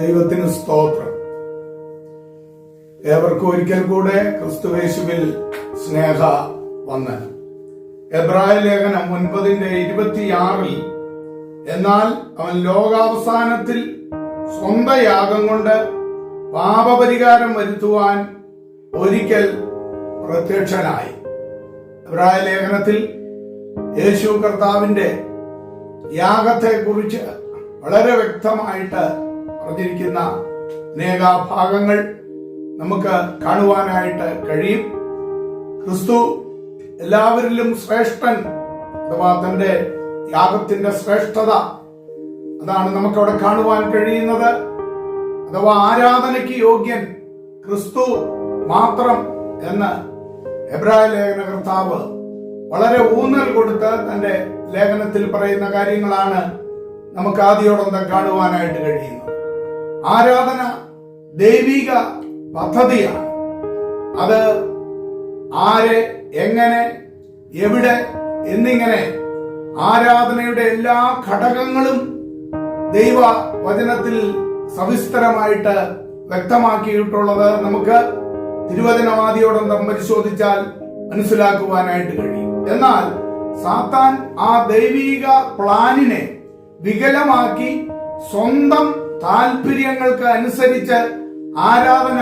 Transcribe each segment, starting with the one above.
ദൈവത്തിന് സ്തോത്രം. ഏവർക്കും ഒരിക്കൽ കൂടെ ക്രിസ്തുയേശുവിൽ സ്നേഹ വന്ദനം. എബ്രായ ലേഖനം 9:26 എന്നാൽ അവൻ ലോകാവസാനത്തിൽ സ്വന്തം യാഗം കൊണ്ട് പാപപരിഹാരം വരുത്തുവാൻ ഒരിക്കൽ പ്രത്യക്ഷനായി. എബ്രായ ലേഖനത്തിൽ യേശു കർത്താവിന്റെ യാഗത്തെ കുറിച്ച് വളരെ വ്യക്തമായിട്ട് പറഞ്ഞിരിക്കുന്ന അനേക ഭാഗങ്ങൾ നമുക്ക് കാണുവാനായിട്ട് കഴിയും. ക്രിസ്തു എല്ലാവരിലും ശ്രേഷ്ഠൻ, അഥവാ തന്റെ യാഗത്തിന്റെ ശ്രേഷ്ഠത, അതാണ് നമുക്കവിടെ കാണുവാൻ കഴിയുന്നത്. അഥവാ ആരാധനയ്ക്ക് യോഗ്യൻ ക്രിസ്തു മാത്രം എന്ന് എബ്രായ ലേഖന കർത്താവ് വളരെ ഊന്നൽ കൊടുത്ത് തന്റെ ലേഖനത്തിൽ പറയുന്ന കാര്യങ്ങളാണ് നമുക്ക് ആദ്യോടൊപ്പം കാണുവാനായിട്ട് കഴിയുന്നത്. ആരാധന ദൈവിക പദ്ധതിയാണ്. അത് ആരെ, എങ്ങനെ, എവിടെ എന്നിങ്ങനെ ആരാധനയുടെ എല്ലാ ഘടകങ്ങളും ദൈവ വചനത്തിൽ സവിസ്തരമായിട്ട് വ്യക്തമാക്കിയിട്ടുള്ളത് നമുക്ക് തിരുവചനവാദിയോടൊപ്പം പരിശോധിച്ചാൽ മനസ്സിലാക്കുവാനായിട്ട് കഴിയും. എന്നാൽ സാത്താൻ ആ ദൈവിക പ്ലാനിനെ വികലമാക്കി സ്വന്തം താല്പര്യങ്ങൾക്ക് അനുസരിച്ച് ആരാധന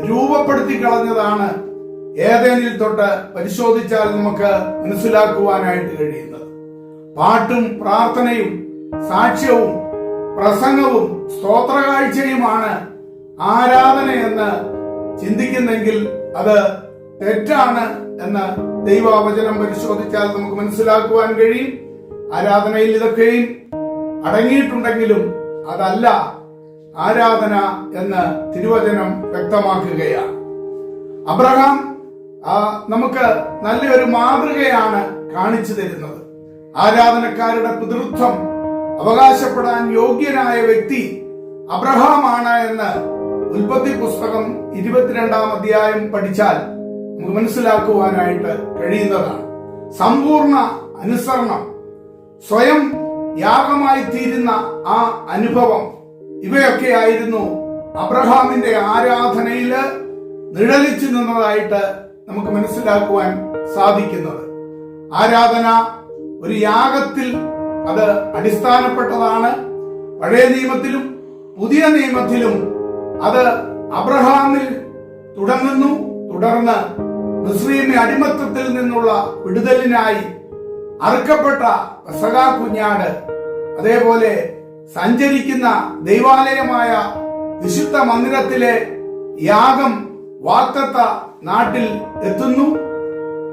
രൂപപ്പെടുത്തി കളഞ്ഞതാണ് ഏതേനിൽ തൊട്ട് പരിശോധിച്ചാൽ നമുക്ക് മനസ്സിലാക്കുവാനായിട്ട് കഴിയുന്നത്. പാട്ടും പ്രാർത്ഥനയും സാക്ഷ്യവും പ്രസംഗവും സ്തോത്രകാഴ്ചയുമാണ് ആരാധനയെന്ന് ചിന്തിക്കുന്നെങ്കിൽ അത് തെറ്റാണ് എന്ന് ദൈവവചനം പരിശോധിച്ചാൽ നമുക്ക് മനസ്സിലാക്കുവാൻ കഴിയും. ആരാധനയിൽ ഇതൊക്കെയും അടങ്ങിയിട്ടുണ്ടെങ്കിലും അതല്ല ആരാധന എന്ന് തിരുവചനം വ്യക്തമാക്കുകയാണ്. അബ്രഹാം നമുക്ക് നല്ലൊരു മാതൃകയാണ് കാണിച്ചു തരുന്നത്. ആരാധനക്കാരുടെ പിതൃത്വം അവകാശപ്പെടാൻ യോഗ്യനായ വ്യക്തി അബ്രഹാമാണ് എന്ന് ഉൽപ്പത്തി പുസ്തകം 22-ാം അധ്യായം പഠിച്ചാൽ നമുക്ക് മനസ്സിലാക്കുവാനായിട്ട് കഴിയുന്നതാണ്. സമ്പൂർണ്ണ അനുസരണം, സ്വയം യാഗമായി തീരുന്ന ആ അനുഭവം, ഇവയൊക്കെയായിരുന്നു അബ്രഹാമിന്റെ ആരാധനയിൽ നിഴലിച്ചു നിന്നതായിട്ട് നമുക്ക് മനസ്സിലാക്കുവാൻ സാധിക്കുന്നത്. ആരാധന ഒരു യാഗത്തിൽ അത് അടിസ്ഥാനപ്പെട്ടതാണ്. പഴയ നിയമത്തിലും പുതിയ നിയമത്തിലും അത് അബ്രഹാമിൽ തുടങ്ങുന്നു. തുടർന്ന് മിസ്രയീമിലെ അടിമത്തത്തിൽ നിന്നുള്ള വിടുതലിനായി അറുക്കപ്പെട്ട പെസഹ കുഞ്ഞാട്, അതേപോലെ സഞ്ചരിക്കുന്ന ദൈവാലയമായ വിശുദ്ധ മന്ദിരത്തിലെ യാഗം വാഗ്ദത്ത നാട്ടിൽ എത്തുന്നു.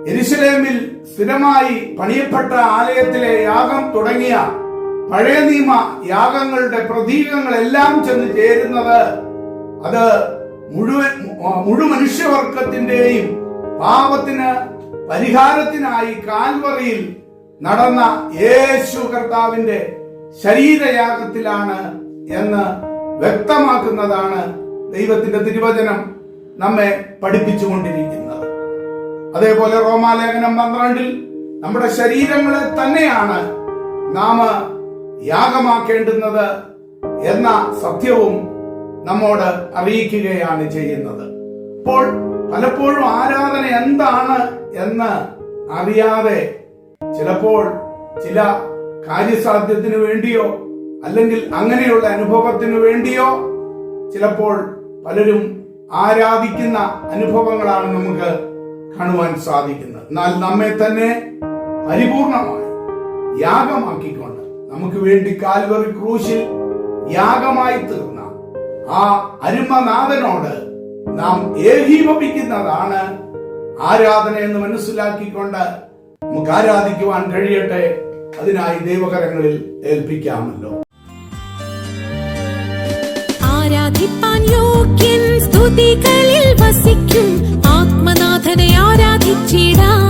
യെരുശലേമിൽ സ്ഥിരമായി പണിയപ്പെട്ട ആലയത്തിലെ യാഗം തുടങ്ങിയ പഴയ നിയമ യാഗങ്ങളുടെ പ്രതീകങ്ങളെല്ലാം ചെന്ന് ചേരുന്നത് അത് മുഴു മനുഷ്യവർഗത്തിന്റെയും പാപത്തിന് പരിഹാരത്തിനായി കാൽവറിയിൽ നടന്ന യേശു കർത്താവിന്റെ ശരീരയാഗത്തിലാണ് എന്ന് വ്യക്തമാക്കുന്നതാണ് ദൈവത്തിന്റെ തിരുവചനം നമ്മെ പഠിപ്പിച്ചുകൊണ്ടിരിക്കുന്നത്. അതേപോലെ റോമാലേഖനം 12 നമ്മുടെ ശരീരങ്ങളെ തന്നെയാണ് നാം യാഗമാക്കേണ്ടുന്നത് എന്ന സത്യവും നമ്മോട് അറിയിക്കുകയാണ് ചെയ്യുന്നത്. അപ്പോൾ പലപ്പോഴും ആരാധന എന്താണ് എന്ന് അറിയാതെ ചിലപ്പോൾ ചില കാര്യസാധ്യത്തിന് വേണ്ടിയോ അല്ലെങ്കിൽ അങ്ങനെയുള്ള അനുഭവത്തിന് വേണ്ടിയോ ചിലപ്പോൾ പലരും ആരാധിക്കുന്ന അനുഭവങ്ങളാണ് നമുക്ക് കാണുവാൻ സാധിക്കുന്നത്. എന്നാൽ നമ്മെ തന്നെ പരിപൂർണമായി യാഗമാക്കിക്കൊണ്ട് നമുക്ക് വേണ്ടി കാൽവറി ക്രൂശിൽ യാഗമായി തീർന്ന ആ അരുമനാഥനോട് നാം ഏകീഭവിക്കുന്നതാണ് ആരാധന എന്ന് മനസ്സിലാക്കിക്കൊണ്ട് നമുക്ക് ആരാധിക്കുവാൻ കഴിയട്ടെ. അതിനായി ദൈവകരങ്ങളിൽ ഏൽപ്പിക്കാമല്ലോ. ആരാധിപ്പാൻ യോഗ്യൻ, സ്തുതികളിൽ വസിക്കും ആത്മനാഥനെ ആരാധിച്ചിടാം.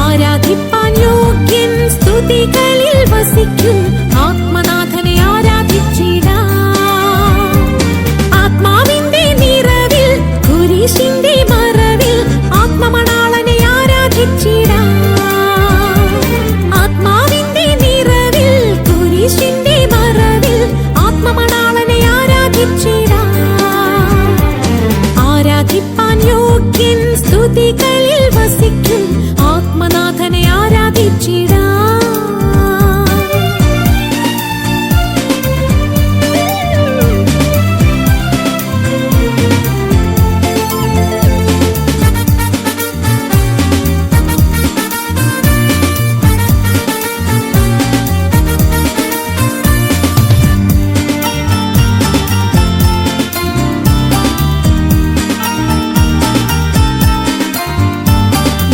ആരാധിപ്പാൻ യോഗ്യൻ, സ്തുതികളിൽ വസിക്കും ആത്മനാഥനെ ആരാധിച്ചിടാം. ആത്മാവിന്റെ നിറവിൽ, കുരിശിന്റെ മറവിൽ ആത്മമണാളനെ ആരാധിച്ചിടാം. ആത്മാവിന്റെ നിറവിൽ, കുരിശിന്റെ മറവിൽ ആത്മമണാള വസിക്കും ആത്മനാഥനെ ആരാധിച്ചിടാം.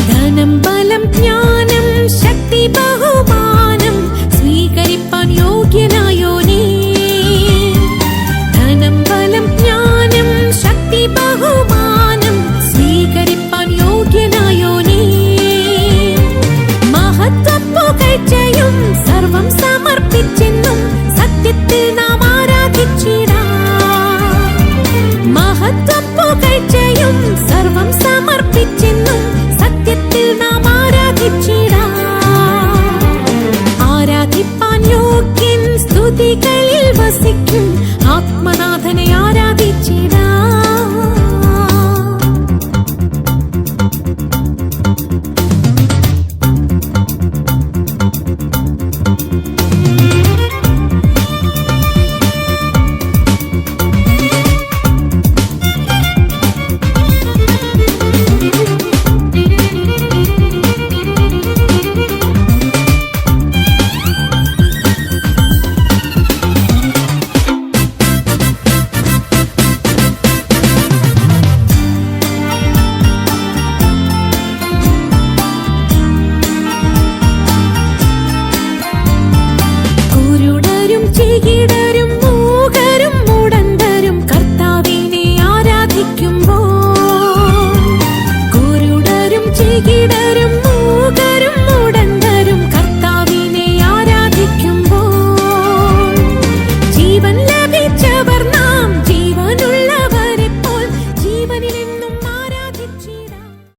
ധനം ബലം ജ്ഞാനം ശക്തി ബഹുമാനം സ്വീകരിപ്പാൻ യോഗ്യനായോനേ. ധനം ബലം ജ്ഞാനം ശക്തി ബഹുമാനം സ്വീകരിപ്പാൻ യോഗ്യനായോനേ. മഹത്വം പുകഴ്ചയും സർവം സമർപ്പിച്ചെന്നും സത്യത്തിൽ നാം ആരാധിച്ചിടാം. മഹത്വം പുകഴ്ചയും സർവം സമർപ്പിച്ചെന്നും സത്യത്തിൽ നാം ആരാധിച്ചിടാം.